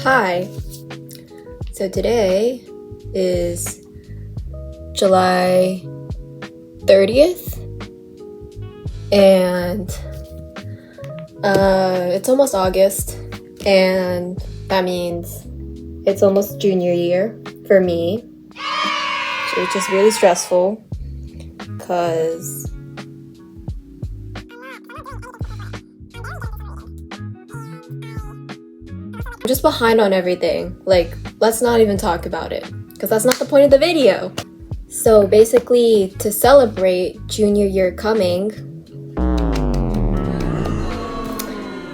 Hi, so today is July 30th and it's almost August, and that means it's almost junior year for me, which is really stressful because I'm just behind on everything. Like, let's not even talk about it because that's not the point of the video. So basically, to celebrate junior year coming,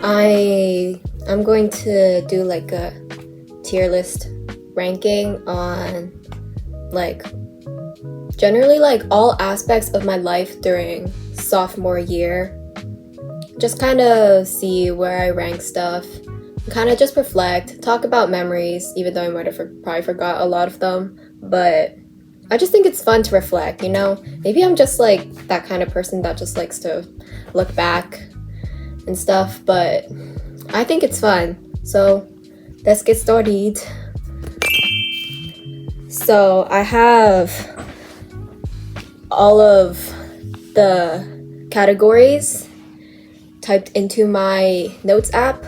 I'm going to do like a tier list ranking on generally all aspects of my life during sophomore year. Just kind of see where I rank stuff, kind of just reflect, talk about memories, even though I might have probably forgot a lot of them, but I just think it's fun to reflect, you know? Maybe I'm just like that kind of person that just likes to look back and stuff, but I think it's fun. So let's get started. So I have all of the categories typed into my notes app,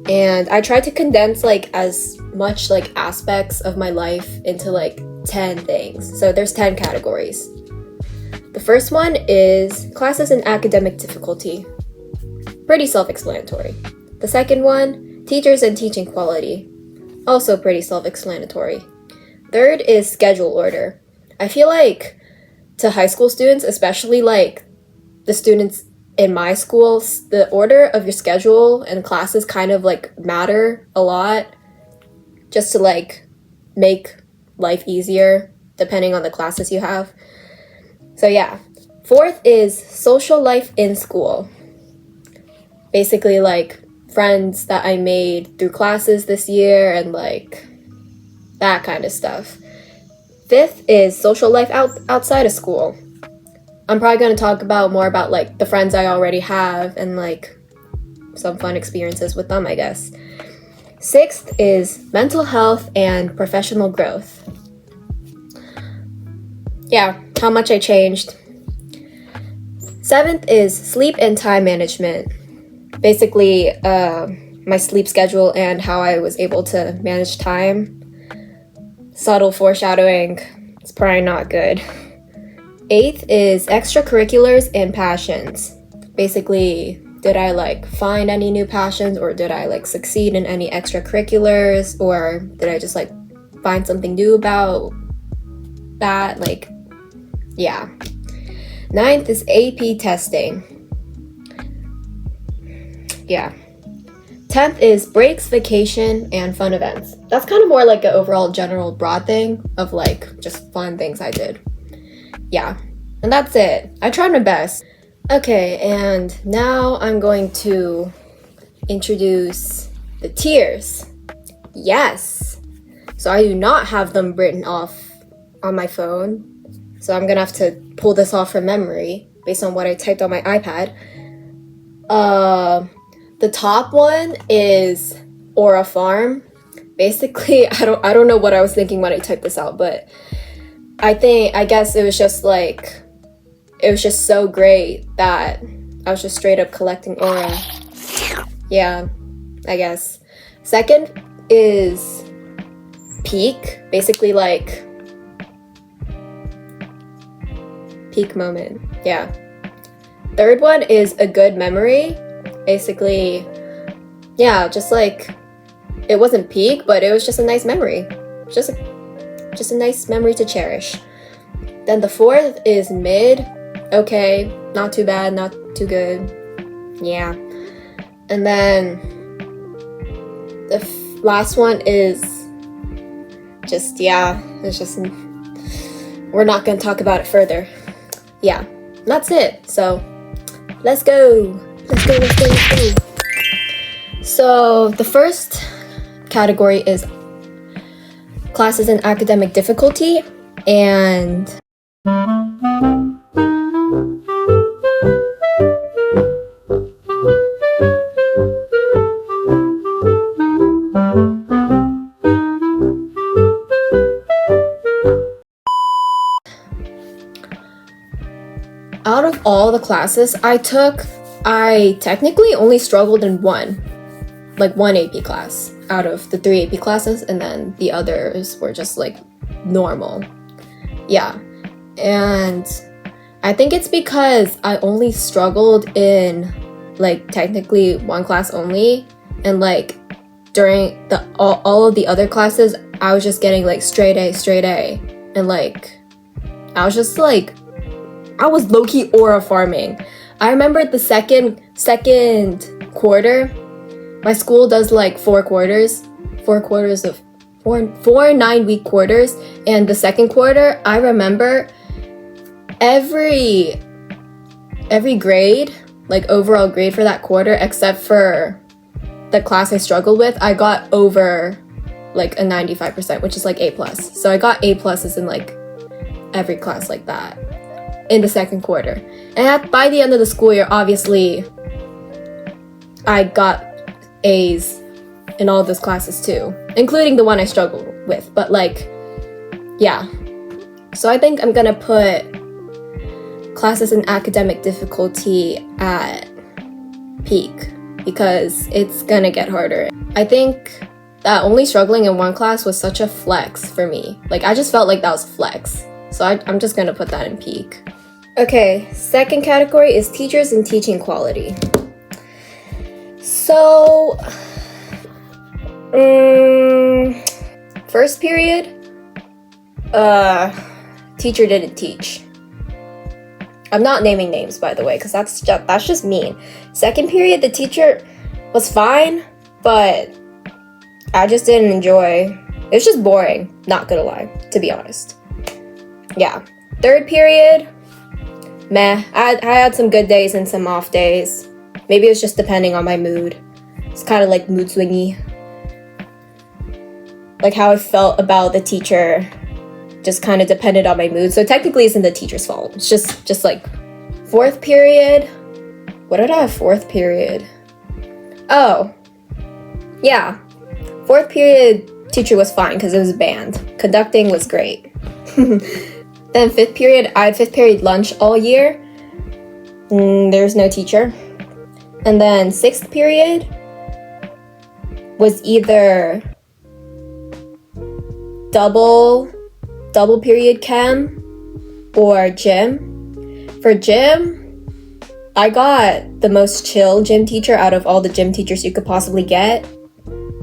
and I tried to condense as much aspects of my life into 10 things. So there's 10 categories. The first one is classes and academic difficulty. Pretty self-explanatory. The second one, teachers and teaching quality. Also pretty self-explanatory. Third is schedule order. I feel like to high school students, especially the students in my schools, the order of your schedule and classes kind of matter a lot, just to make life easier depending on the classes you have. So yeah. Fourth is social life in school. Basically friends that I made through classes this year and that kind of stuff. Fifth is social life outside of school. I'm probably going to talk more about the friends I already have and some fun experiences with them, I guess. Sixth is mental health and professional growth. Yeah, how much I changed. Seventh is sleep and time management. Basically, my sleep schedule and how I was able to manage time. Subtle foreshadowing. It's probably not good. Eighth is extracurriculars and passions. Basically, did I find any new passions, or did I succeed in any extracurriculars, or did I just find something new about that? Yeah. Ninth is AP testing. Yeah. 10th is breaks, vacation, and fun events. That's kind of more an overall general broad thing of just fun things I did. Yeah, and that's it. I tried my best. Okay, and now I'm going to introduce the tiers. Yes! So I do not have them written off on my phone, so I'm gonna have to pull this off from memory based on what I typed on my iPad. The top one is Aura Farm. Basically, I don't know what I was thinking when I typed this out, but I guess it was just it was just so great that I was just straight up collecting aura. Yeah, I guess. Second is peak. Basically peak moment. Yeah. Third one is a good memory. Basically, yeah, just it wasn't peak, but it was just a nice memory. Just a nice memory to cherish. Then the fourth is mid. Okay, not too bad, not too good. Yeah. And then the last one is just, yeah, it's just, we're not going to talk about it further. Yeah, that's it. So let's go. Let's go. So the first category is classes and academic difficulty, and classes I took, I technically only struggled in one AP class out of the 3 AP classes, and then the others were just like normal. Yeah, and I think it's because I only struggled in like technically one class only, and like during all of the other classes I was just getting like straight A, and like I was just like, I was low-key aura farming. I remember the second quarter, my school does like 4 9-week quarters, and the second quarter, I remember every grade, like overall grade for that quarter, except for the class I struggled with, I got over like a 95%, which is like A+. So I got A+ in like every class like that in the second quarter. And by the end of the school year, obviously, I got A's in all of those classes too, including the one I struggled with. But like, yeah. So I think I'm gonna put classes in academic difficulty at peak, because it's gonna get harder. I think that only struggling in one class was such a flex for me. Like, I just felt like that was a flex. So I'm just gonna put that in peak. Okay, second category is teachers and teaching quality. So, first period, teacher didn't teach. I'm not naming names, by the way, because that's just mean. Second period, the teacher was fine, but I just didn't enjoy. It was just boring, not gonna lie, to be honest. Yeah. Third period, meh. I had some good days and some off days. Maybe it was just depending on my mood. It's kind of like mood swingy. Like how I felt about the teacher just kind of depended on my mood. So technically it isn't the teacher's fault. It's just like fourth period. What did I have fourth period? Oh, yeah. Fourth period teacher was fine because it was band. Conducting was great. Then fifth period, I had fifth period lunch all year. There's no teacher. And then sixth period was either double period chem or gym. For gym, I got the most chill gym teacher out of all the gym teachers you could possibly get.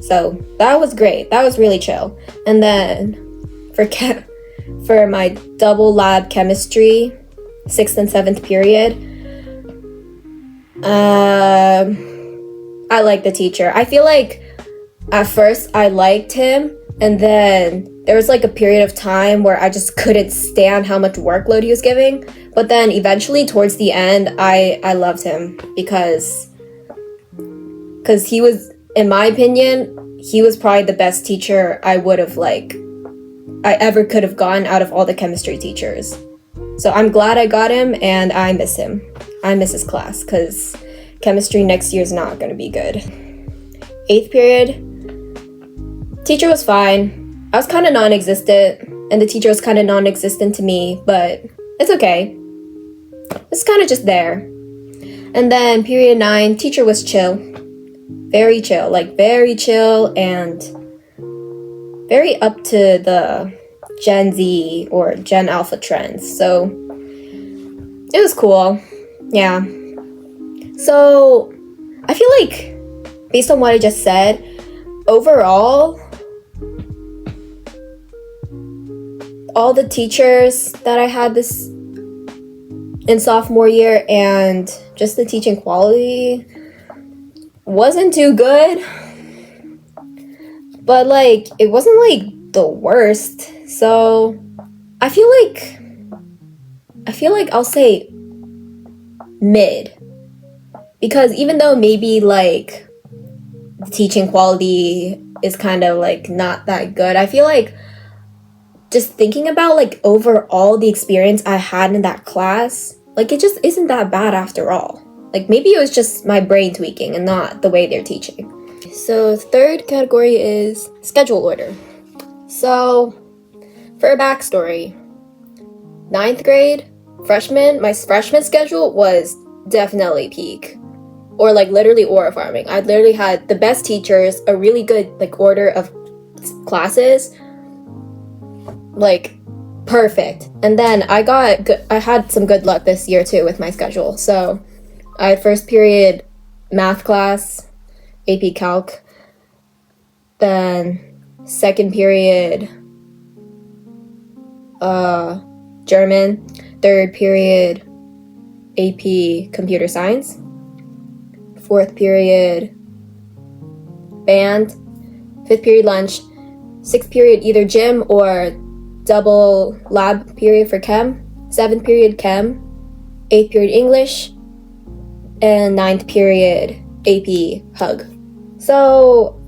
So that was great. That was really chill. And then for my double lab chemistry, 6th and 7th period, I like the teacher. I feel like at first I liked him, and then there was like a period of time where I just couldn't stand how much workload he was giving. But then eventually towards the end, I loved him because he was, in my opinion, he was probably the best teacher I ever could have gotten out of all the chemistry teachers. So I'm glad I got him, and I miss him. I miss his class because chemistry next year is not going to be good. 8th period, teacher was fine. I was kind of non-existent, and the teacher was kind of non-existent to me, but it's okay. It's kind of just there. And then period 9, teacher was chill. Very chill, like very chill and very up to the Gen Z or Gen Alpha trends. So it was cool. Yeah. So I feel like, based on what I just said, overall, all the teachers that I had this in sophomore year and just the teaching quality wasn't too good. But like, it wasn't like the worst. So I feel like I'll say mid. Because even though maybe like the teaching quality is kind of like not that good, I feel like just thinking about like overall the experience I had in that class, like it just isn't that bad after all. Like maybe it was just my brain tweaking and not the way they're teaching. So third category is schedule order. So for a backstory, 9th grade, my freshman schedule was definitely peak. Or like literally aura farming. I literally had the best teachers, a really good like order of classes, like perfect. And then I had some good luck this year too with my schedule. So I had first period math class, AP Calc, then second period German, third period AP Computer Science, fourth period band, fifth period lunch, sixth period either gym or double lab period for chem, seventh period chem, eighth period English, and ninth period AP Hug. So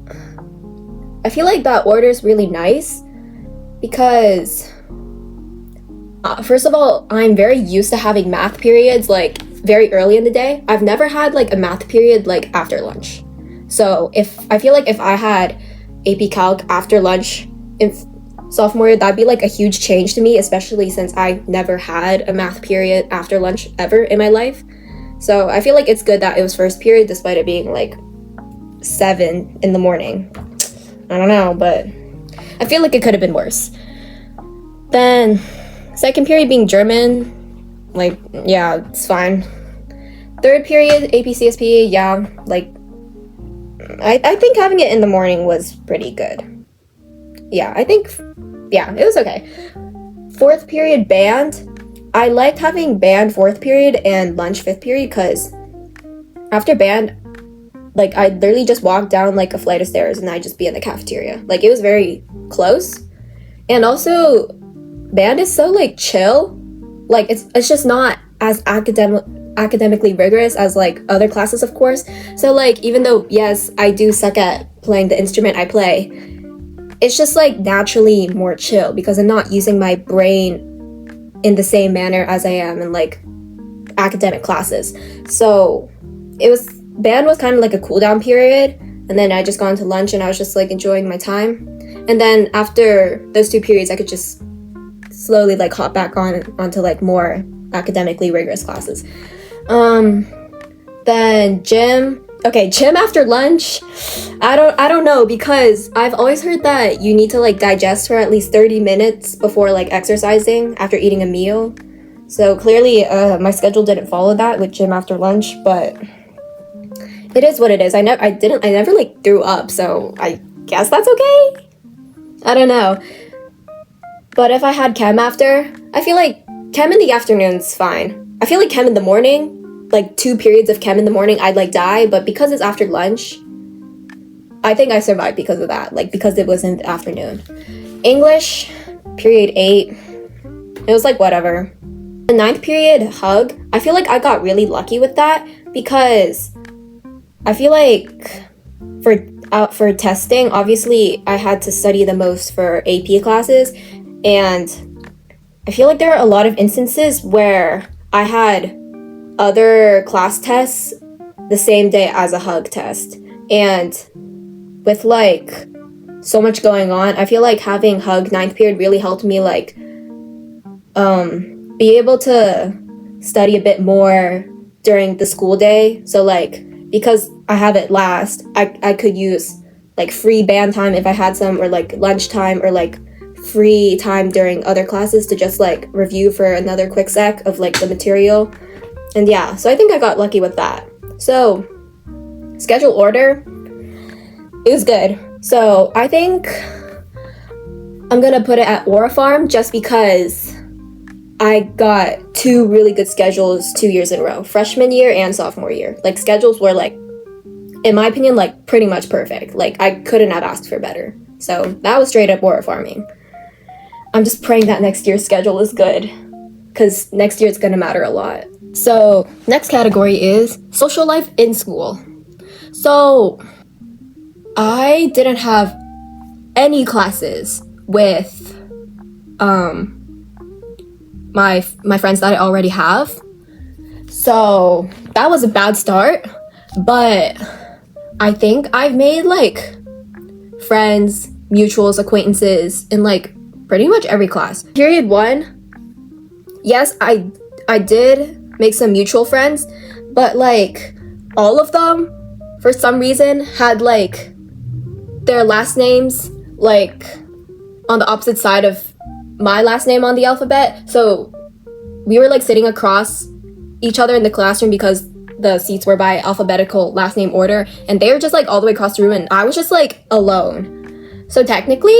I feel like that order is really nice because first of all, I'm very used to having math periods like very early in the day. I've never had like a math period like after lunch. So I feel like if I had AP Calc after lunch in sophomore year, that'd be like a huge change to me, especially since I never had a math period after lunch ever in my life. So I feel like it's good that it was first period despite it being like 7 in the morning. I don't know, but I feel like it could have been worse. Then second period being German, like, yeah, it's fine. Third period, AP CSP, yeah, like, I think having it in the morning was pretty good. Yeah, it was okay. Fourth period band, I liked having band fourth period and lunch fifth period because after band, like, I'd literally just walk down, like, a flight of stairs and I'd just be in the cafeteria. Like, it was very close. And also, band is so, like, chill. Like, it's just not as academically rigorous as, like, other classes, of course. So, like, even though, yes, I do suck at playing the instrument I play, it's just, like, naturally more chill because I'm not using my brain in the same manner as I am in, like, academic classes. So, band was kind of like a cool down period, and then I just got into lunch and I was just like enjoying my time. And then after those 2 periods, I could just slowly like hop back onto like more academically rigorous classes. Then gym. Okay, gym after lunch. I don't know because I've always heard that you need to like digest for at least 30 minutes before like exercising after eating a meal. So clearly my schedule didn't follow that with gym after lunch, but it is what it is. I never like threw up, so I guess that's okay. I don't know. But if I had chem after, I feel like chem in the afternoon's fine. I feel like chem in the morning, like 2 periods of chem in the morning, I'd like die, but because it's after lunch, I think I survived because of that, like because it was in the afternoon. English, period 8, it was like whatever. The 9th period, hug, I feel like I got really lucky with that because I feel like for testing, obviously I had to study the most for AP classes, and I feel like there are a lot of instances where I had other class tests the same day as a hug test, and with like so much going on, I feel like having hug 9th period really helped me like be able to study a bit more during the school day. So like because I have it last, I could use like free band time if I had some, or like lunchtime, or like free time during other classes to just like review for another quick sec of like the material. And yeah, so I think I got lucky with that. So schedule order, it was good. So I think I'm gonna put it at Aura Farm just because I got 2 really good schedules 2 years in a row, freshman year and sophomore year. Like schedules were like, in my opinion, like pretty much perfect. Like I couldn't have asked for better. So that was straight up Aura Farming. I'm just praying that next year's schedule is good because next year it's gonna matter a lot. So next category is social life in school. So I didn't have any classes with my friends that I already have. So that was a bad start, but I think I've made like friends, mutuals, acquaintances in like pretty much every class. Period 1, yes, I I did make some mutual friends, but like all of them for some reason had like their last names like on the opposite side of my last name on the alphabet. So we were like sitting across each other in the classroom because the seats were by alphabetical last name order, and they were just like all the way across the room, and I was just like alone. So technically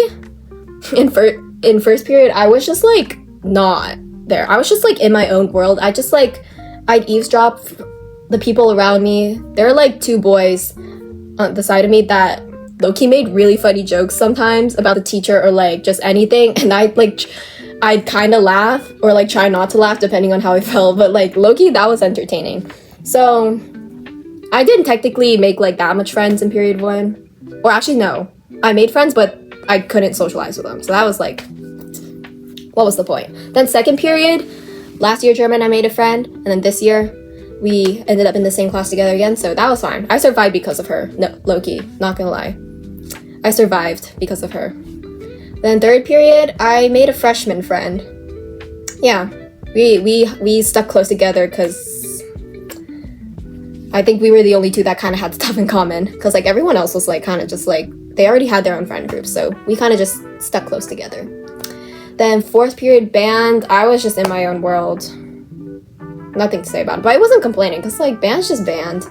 in first period I was just like not there. I was just like in my own world. I'd eavesdrop the people around me. There are like two boys on the side of me that low-key made really funny jokes sometimes about the teacher or like just anything, and I'd kind of laugh or like try not to laugh depending on how I felt, but like low-key that was entertaining. So I didn't technically make like that much friends in period 1, or actually no, I made friends but I couldn't socialize with them, so that was like, what was the point? Then second period, last year German I made a friend, and then this year we ended up in the same class together again, so that was fine. I survived because of her. No, low-key, not gonna lie, I survived because of her. Then third period I made a freshman friend. Yeah, we stuck close together because I think we were the only two that kind of had stuff in common, because like everyone else was like kind of just like, they already had their own friend groups, so we kind of just stuck close together. Then fourth period band, I was just in my own world. Nothing to say about it, but I wasn't complaining because like band's just band.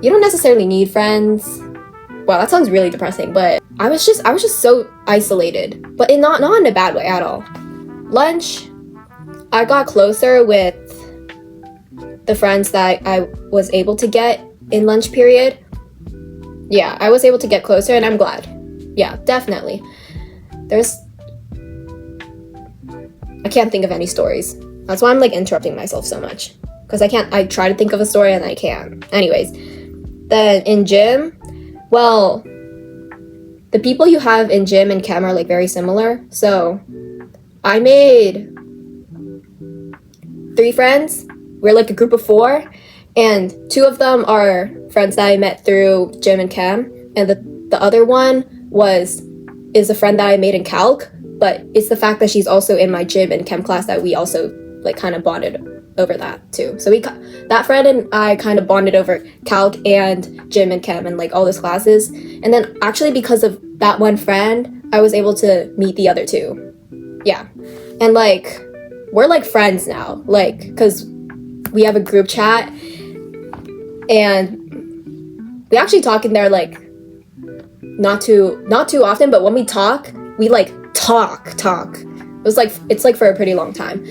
You don't necessarily need friends. Wow, that sounds really depressing, but I was just so isolated, but not in a bad way at all. Lunch, I got closer with the friends that I was able to get in lunch period. Yeah, I was able to get closer, and I'm glad. Yeah, definitely. I can't think of any stories. That's why I'm like interrupting myself so much, because I try to think of a story and I can't. Anyways, then in gym, well, the people you have in gym and chem are like very similar. So I made 3 friends. We're like a group of 4, and 2 of them are friends that I met through gym and chem, and the other one is a friend that I made in calc, but it's the fact that she's also in my gym and chem class that we also like kind of bonded over that too. So that friend and I kind of bonded over calc and gym and chem and like all those classes, and then actually because of that one friend I was able to meet the other 2. Yeah, and like we're like friends now, like because we have a group chat and we actually talk in there like not too often, but when we talk, we like talk. It's like for a pretty long time.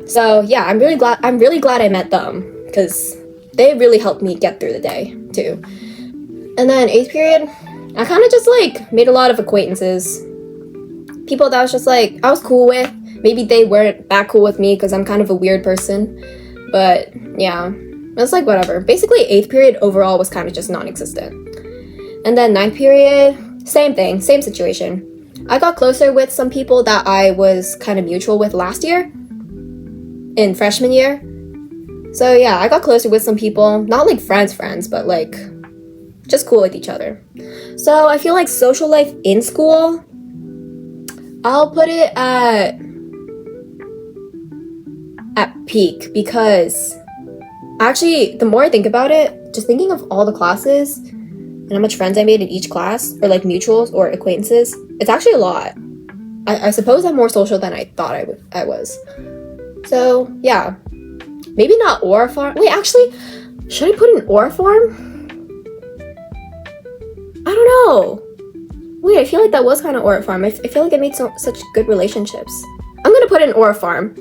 So yeah, I'm really glad I met them, because they really helped me get through the day too. And then 8th period, I kind of just like made a lot of acquaintances, people that I was just like I was cool with. Maybe they weren't that cool with me because I'm kind of a weird person, but yeah, it's like whatever. Basically 8th period overall was kind of just non-existent. And then 9th period, same thing, same situation. I got closer with some people that I was kind of mutual with last year in freshman year. So yeah, I got closer with some people, not like friends, but like just cool with each other. So I feel like social life in school, I'll put it at peak, because actually the more I think about it, just thinking of all the classes and how much friends I made in each class, or like mutuals or acquaintances, it's actually a lot. I suppose I'm more social than I thought I was. So yeah, maybe not aura farm. Wait, actually, should I put in aura farm? I don't know. Wait, I feel like that was kind of aura farm. I feel like I made such good relationships. I'm gonna put in aura farm.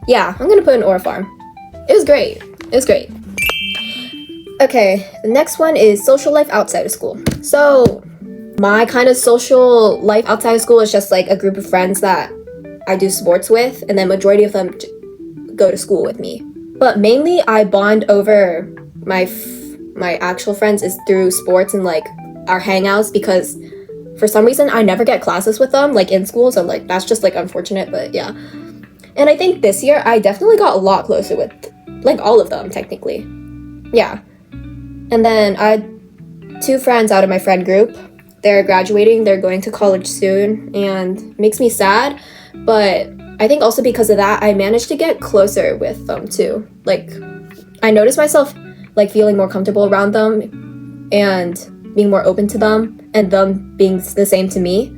Yeah, I'm gonna put in aura farm. It was great. Okay, the next one is social life outside of school. So my kind of social life outside of school is just like a group of friends that I do sports with, and then majority of them go to school with me. But mainly I bond over my actual friends is through sports and like our hangouts, because for some reason I never get classes with them like in school, so like that's just like unfortunate, but yeah. And I think this year I definitely got a lot closer with like all of them technically. Yeah. And then I had 2 friends out of my friend group. They're graduating, they're going to college soon, and it makes me sad, but I think also because of that, I managed to get closer with them too. Like, I noticed myself like feeling more comfortable around them and being more open to them and them being the same to me.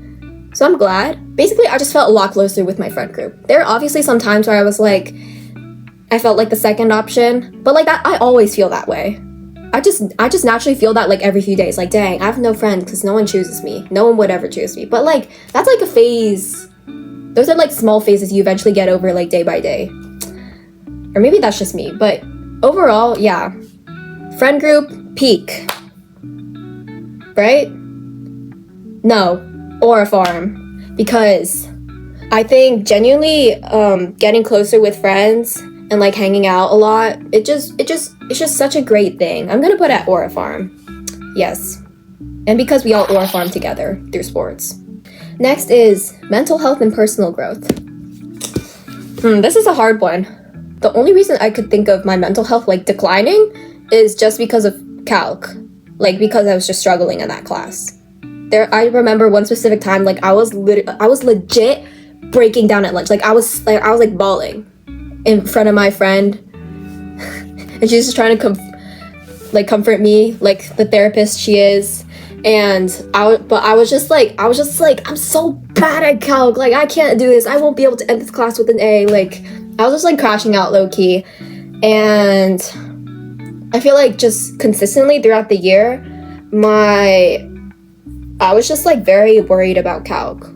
So I'm glad. Basically, I just felt a lot closer with my friend group. There are obviously some times where I was like, I felt like the second option, but like that, I always feel that way. I just naturally feel that like every few days, like, dang, I have no friends because no one chooses me. No one would ever choose me. But like, that's like a phase. Those are like small phases you eventually get over like day by day. Or maybe that's just me, but overall, yeah. Friend group, peak. Right? No. Or a farm. Because I think genuinely getting closer with friends and like hanging out a lot, it's just such a great thing. I'm gonna put at Aura Farm. Yes. And because we all Aura Farm together through sports. Next is mental health and personal growth. This is a hard one. The only reason I could think of my mental health like declining is just because of calc. Like because I was just struggling in that class. I remember one specific time, like I was legit breaking down at lunch. Like I was bawling in front of my friend, and she was just trying to comfort me, like the therapist she is. And I was just like, I'm so bad at calc. Like I can't do this. I won't be able to end this class with an A. Like I was just like crashing out low key, and I feel like just consistently throughout the year, I was just like very worried about calc,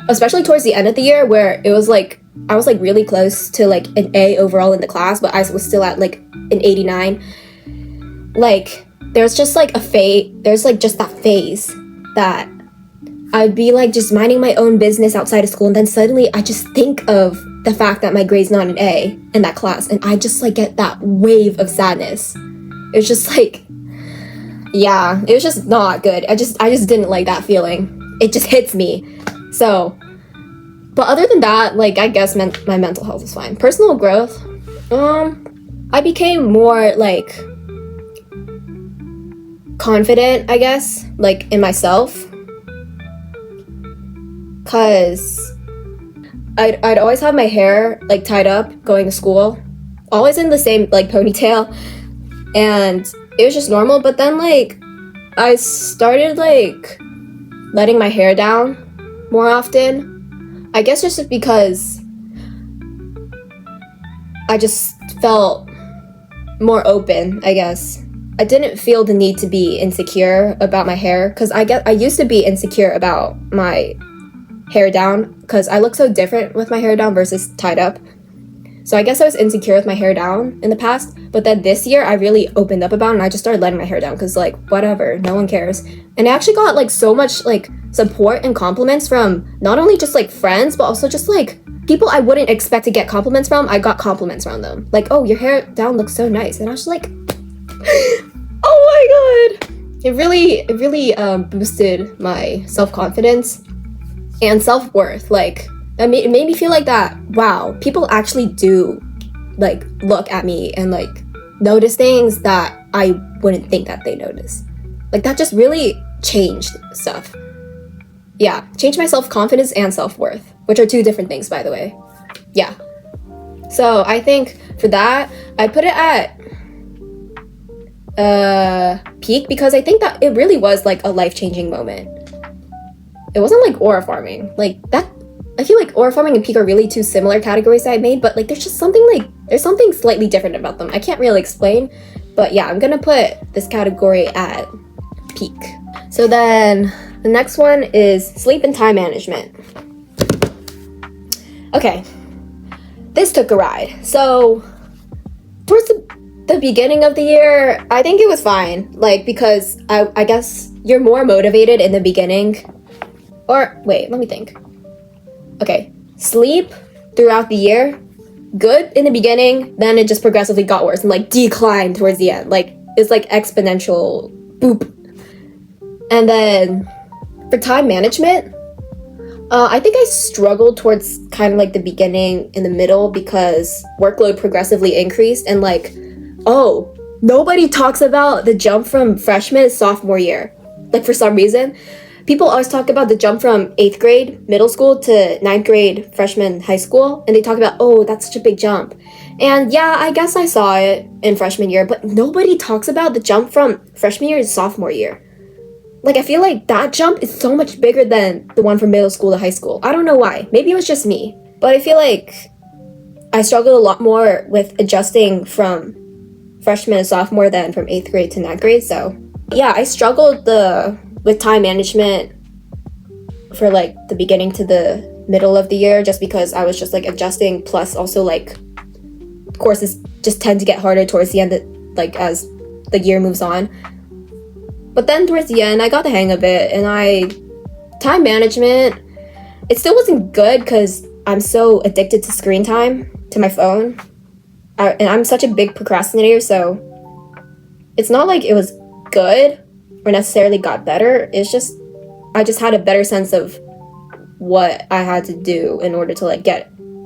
especially towards the end of the year where it was like I was like really close to like an A overall in the class, but I was still at like an 89. Like there's just like there's like just that phase that I'd be like just minding my own business outside of school, and then suddenly I just think of the fact that my grade's not an A in that class, and I just like get that wave of sadness. It's just like, yeah, it was just not good. I just didn't like that feeling. It just hits me. So, but other than that, like I guess my mental health is fine. Personal growth, I became more like confident, I guess, like in myself, cause I'd always have my hair like tied up going to school, always in the same like ponytail, and it was just normal. But then like I started like letting my hair down more often, I guess just because I just felt more open, I guess. I didn't feel the need to be insecure about my hair, because I used to be insecure about my hair down because I look so different with my hair down versus tied up. So I guess I was insecure with my hair down in the past, but then this year I really opened up about it, and I just started letting my hair down because like whatever, no one cares. And I actually got like so much like support and compliments from not only just like friends, but also just like people I wouldn't expect to get compliments from. I got compliments from them, like, oh, your hair down looks so nice. And I was just like, oh my god, it really boosted my self-confidence and self-worth. Like it made me feel like that, wow, people actually do like look at me and like notice things that I wouldn't think that they notice. Like that just really changed stuff. Yeah, changed my self-confidence and self-worth, which are two different things, by the way. Yeah, so I think for that I put it at peak, because I think that it really was like a life-changing moment. It wasn't like aura farming like that. I feel like aura farming and peak are really two similar categories that I made, but like there's just there's something slightly different about them. I can't really explain, but yeah, I'm gonna put this category at peak. So then the next one is sleep and time management. Okay, this took a ride. So towards the beginning of the year, I think it was fine, like because I guess you're more motivated in the beginning. Or wait, let me think. Okay, sleep throughout the year, good in the beginning, then it just progressively got worse and like declined towards the end. Like it's like exponential boop. And then for time management, I think I struggled towards kind of like the beginning in the middle, because workload progressively increased, and like, oh, nobody talks about the jump from freshman to sophomore year, like for some reason. people always talk about the jump from 8th grade middle school to 9th grade freshman high school, and they talk about, oh, that's such a big jump. And yeah, I guess I saw it in freshman year, but nobody talks about the jump from freshman year to sophomore year. Like, I feel like that jump is so much bigger than the one from middle school to high school. I don't know why. Maybe it was just me. But I feel like I struggled a lot more with adjusting from freshman to sophomore than from 8th grade to 9th grade. So yeah, I struggled with time management for like the beginning to the middle of the year, just because I was just like adjusting, plus also like courses just tend to get harder towards the end, like as the year moves on. But then towards the end, I got the hang of it, and time management, it still wasn't good because I'm so addicted to screen time, to my phone. And I'm such a big procrastinator, so it's not like it was good or necessarily got better. It's just, I just had a better sense of what I had to do in order to like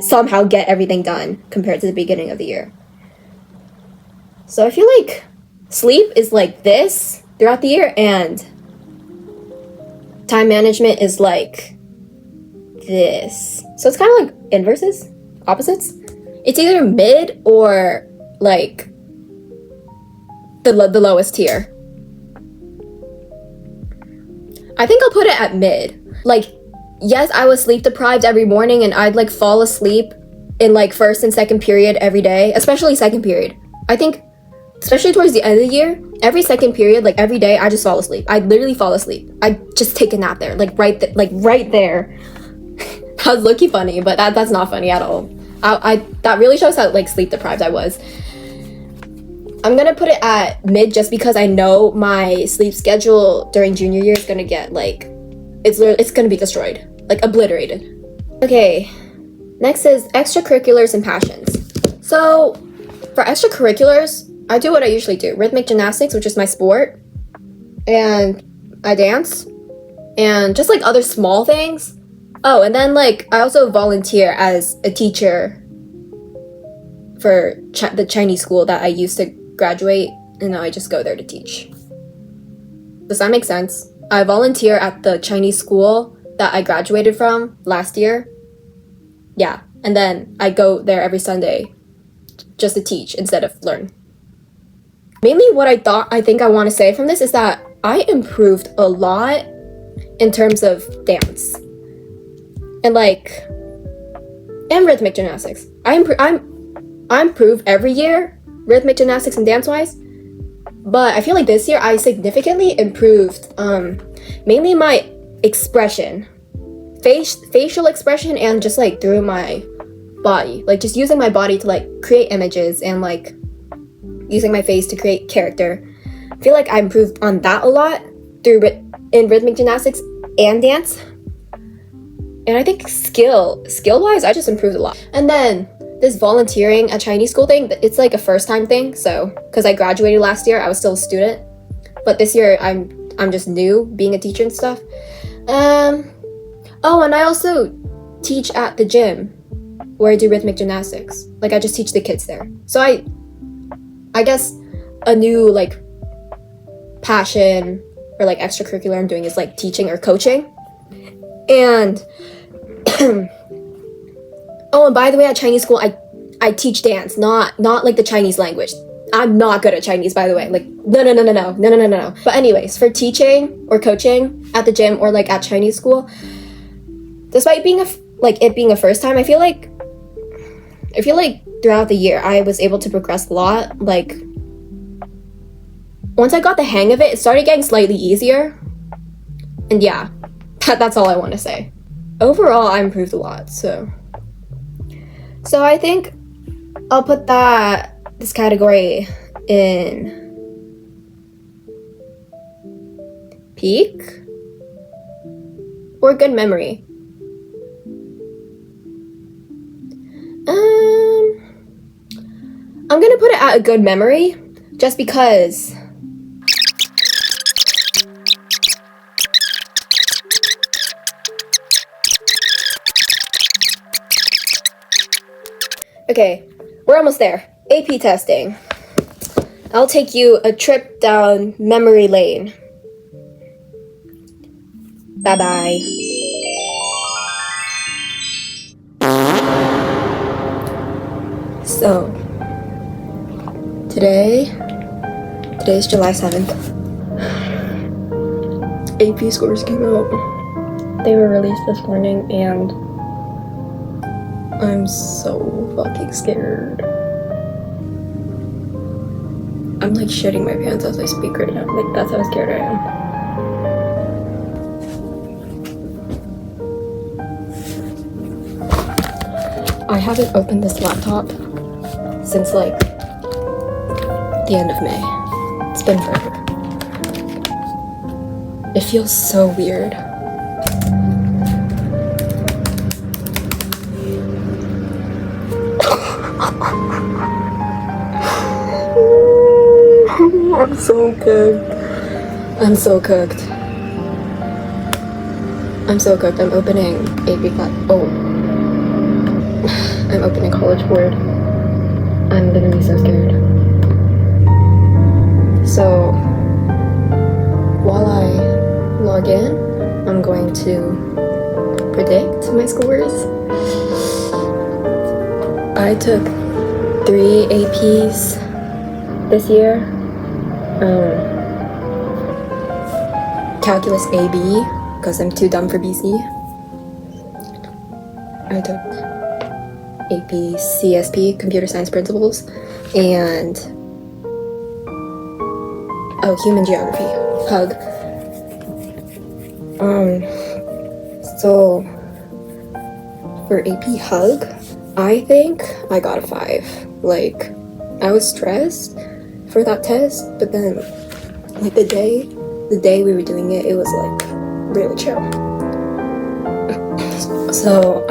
somehow get everything done compared to the beginning of the year. So I feel like sleep is like this throughout the year, and time management is like this. So it's kind of like inverses, opposites. It's either mid or like the lowest tier. I think I'll put it at mid. Like, yes, I was sleep deprived every morning, and I'd like fall asleep in like first and second period every day, especially second period. I think especially towards the end of the year, every second period, like every day, I just fall asleep. I literally fall asleep. I just take a nap there, like right there. That was low-key funny, but that's not funny at all. That really shows how like sleep deprived I was. I'm gonna put it at mid just because I know my sleep schedule during junior year is gonna get like, it's gonna be destroyed, like obliterated. Okay, next is extracurriculars and passions. So for extracurriculars, I do what I usually do. Rhythmic gymnastics, which is my sport, and I dance, and just like other small things. Oh, and then like I also volunteer as a teacher for the Chinese school that I used to graduate, and now I just go there to teach. Does that make sense? I volunteer at the Chinese school that I graduated from last year. Yeah, and then I go there every Sunday just to teach instead of learn. Mainly what I think I want to say from this is that I improved a lot in terms of dance and rhythmic gymnastics. I improve every year, rhythmic gymnastics and dance-wise, but I feel like this year I significantly improved mainly my expression, facial expression, and just like through my body, like just using my body to like create images and like using my face to create character. I feel like I improved on that a lot in rhythmic gymnastics and dance. And I think skill-wise, I just improved a lot. And then this volunteering at Chinese school thing, it's like a first-time thing. So, because I graduated last year, I was still a student. But this year, I'm just new, being a teacher and stuff. Oh, and I also teach at the gym where I do rhythmic gymnastics. Like, I just teach the kids there. So I guess a new like passion or like extracurricular I'm doing is like teaching or coaching. And oh, and by the way, at Chinese school I teach dance, not like the Chinese language. I'm not good at Chinese, by the way. Like no. But anyways, for teaching or coaching at the gym or like at Chinese school, despite being it being a first time, I feel like throughout the year I was able to progress a lot. Like once I got the hang of it, it started getting slightly easier. And yeah, that's all I want to say. Overall, I improved a lot. So I think I'll put this category in peak or good memory. I'm gonna put it at a good memory just because okay, we're almost there. AP testing. I'll take you a trip down memory lane. Bye bye. So, today's July 7th. AP scores came out. They were released this morning and I'm so fucking scared. I'm like shitting my pants as I speak right now. Like, that's how scared I am. I haven't opened this laptop since like the end of May. It's been forever. It feels so weird. I'm so cooked. I'm so cooked. I'm so cooked. I'm opening AP class. Oh. I'm opening College Board. I'm gonna be so scared. So, while I log in, I'm going to predict my scores. I took 3 APs this year. Calculus AB, because I'm too dumb for BC. I took AP CSP, Computer Science Principles, and Human Geography, HUG. So for AP HUG, I think I got a 5. Like, I was stressed for that test, but then like the day we were doing it, it was like really chill. So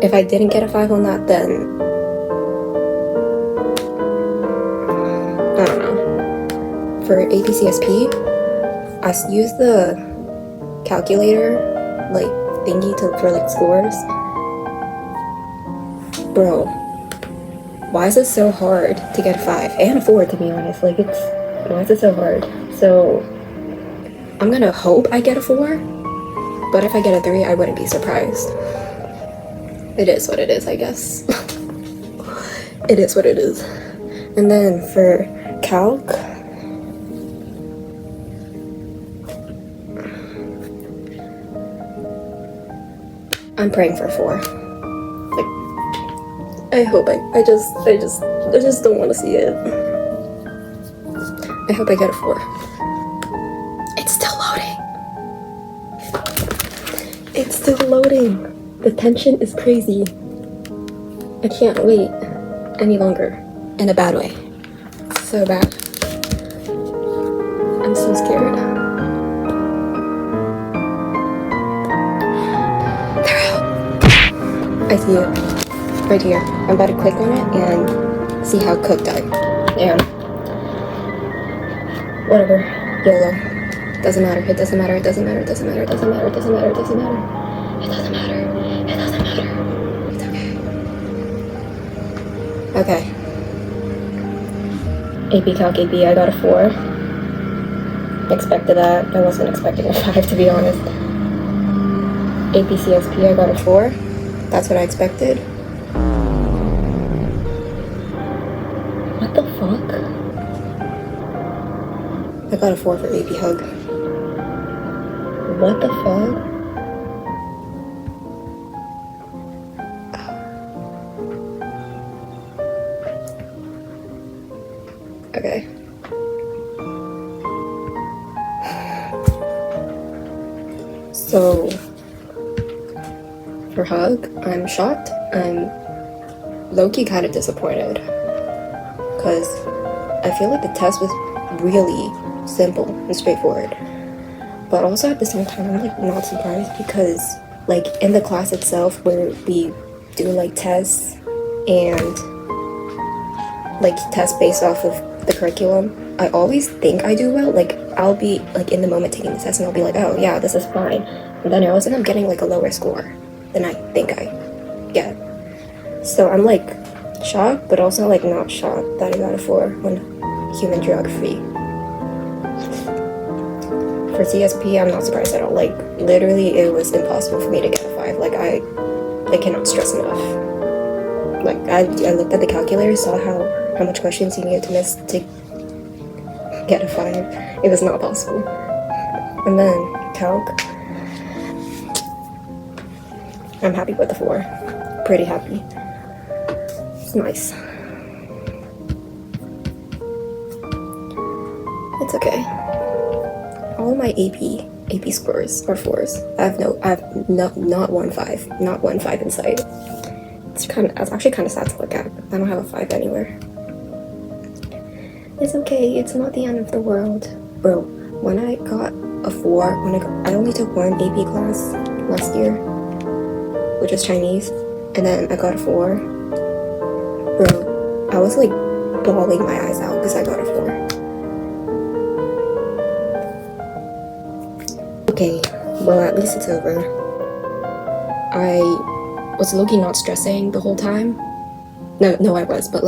if I didn't get a 5 on that, then I don't know. For APCSP, I used the calculator like thingy for like scores. Bro, why is it so hard to get a 5 and a 4, to be honest? Like, why is it so hard? So I'm gonna hope I get a 4, but if I get a 3, I wouldn't be surprised. It is what it is, I guess. It is what it is. And then for calc, I'm praying for a 4. Like, I hope I just don't want to see it. I hope I get a 4. It's still loading. It's still loading. The tension is crazy. I can't wait any longer. In a bad way. So bad. I'm so scared. They're out. I see it. Right here. I'm about to click on it and see how cooked I am. Whatever. YOLO. Doesn't matter. It doesn't matter. It doesn't matter. It doesn't matter. It doesn't matter. It doesn't matter. It doesn't matter. It doesn't matter. It doesn't matter. It's okay. Okay. AP Calc AP, I got a 4. Expected that. I wasn't expecting a 5, to be honest. AP CSP, I got a 4. That's what I expected. What the fuck? I got a 4 for AP Hug. What the fuck? Okay. So, for Hug, I'm shocked. I'm low-key kind of disappointed. Because I feel like the test was really simple and straightforward. But also at the same time, I'm like not surprised because like in the class itself where we do like tests and like tests based off of the curriculum, I always think I do well. Like, I'll be like in the moment taking the test and I'll be like, oh yeah, this is fine. And then I always end up getting like a lower score than I think I get. So I'm like shocked, but also like not shocked that I got a 4 on human geography. for CSP, I'm not surprised at all. Like, literally, it was impossible for me to get a 5. Like, I cannot stress enough. Like, I looked at the calculator, saw how much questions you needed to miss to get a 5. It was not possible. And then calc, I'm happy with the 4. Pretty happy. It's nice. It's okay. All of my AP scores are 4s. I have not one 5, not one 5 in sight. It's actually kind of sad to look at. I don't have a 5 anywhere. It's okay. It's not the end of the world, bro. When I got a 4, I only took one AP class last year, which was Chinese, and then I got a 4. Bro, I was like bawling my eyes out because I got a 4. Okay, well, at least it's over. I was low-key not stressing the whole time. No, I was, but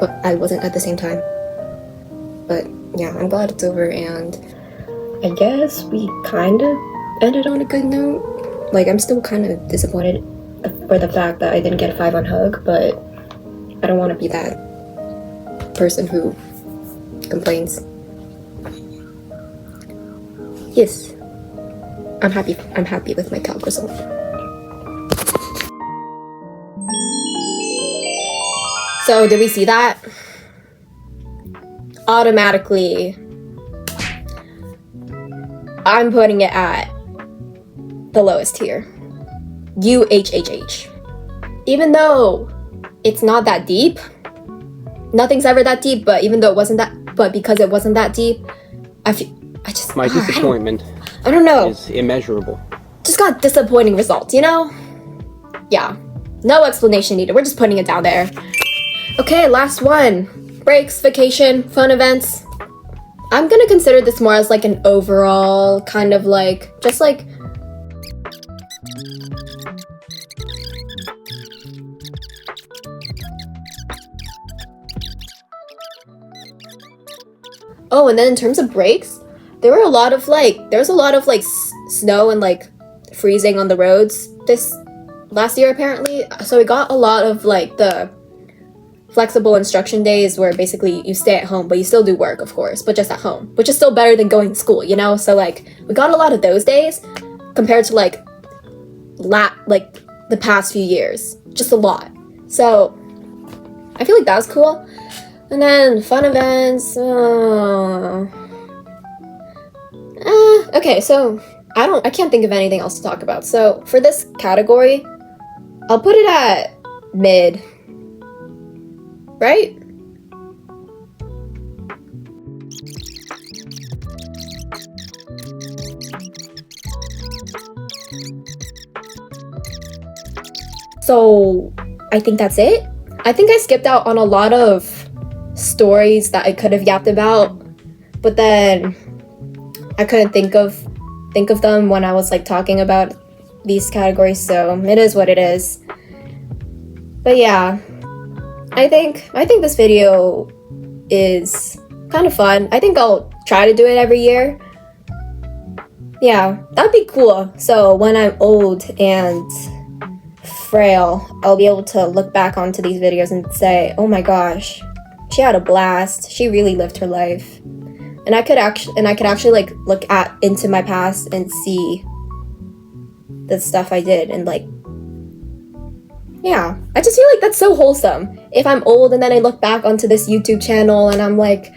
but I wasn't at the same time. But yeah, I'm glad it's over, and I guess we kind of ended on a good note. Like, I'm still kind of disappointed for the fact that I didn't get a 5 on Hug, but I don't want to be that person who complains. Yes, I'm happy with my calc result. So did we see that? Automatically, I'm putting it at the lowest tier. UHHH. Even though it's not that deep, nothing's ever that deep, but because it wasn't that deep, my disappointment I don't know. is immeasurable. Just got disappointing results, you know? Yeah. No explanation needed. We're just putting it down there. Okay, last one. Breaks, vacation, fun events. I'm gonna consider this more as like an overall kind of like, just like, oh, and then in terms of breaks, there was a lot of like snow and like freezing on the roads this last year apparently. So we got a lot of like the flexible instruction days where basically you stay at home, but you still do work, of course, but just at home, which is still better than going to school, you know? So like we got a lot of those days compared to like the past few years, just a lot. So I feel like that was cool. And then fun events. Okay, so I can't think of anything else to talk about. So for this category, I'll put it at mid. Right? So I think that's it. I think I skipped out on a lot of stories that I could have yapped about, but then I couldn't think of them when I was like talking about these categories, so it is what it is. But yeah, I think this video is kind of fun. I think I'll try to do it every year. Yeah, that'd be cool. So when I'm old and frail, I'll be able to look back onto these videos and say, oh my gosh, she had a blast. She really lived her life. And I could actually like look into my past and see the stuff I did, and like, yeah, I just feel like that's so wholesome. If I'm old and then I look back onto this YouTube channel and I'm like,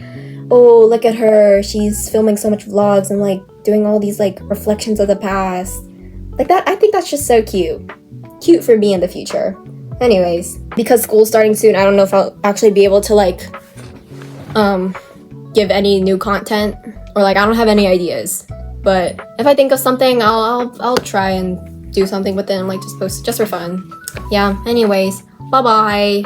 oh, look at her, she's filming so much vlogs and like doing all these like reflections of the past. Like that, I think that's just so cute. Cute for me in the future. Anyways, because school's starting soon, I don't know if I'll actually be able to like give any new content, or like I don't have any ideas. But if I think of something, I'll try and do something with it and like just post it just for fun. Yeah, anyways, bye bye.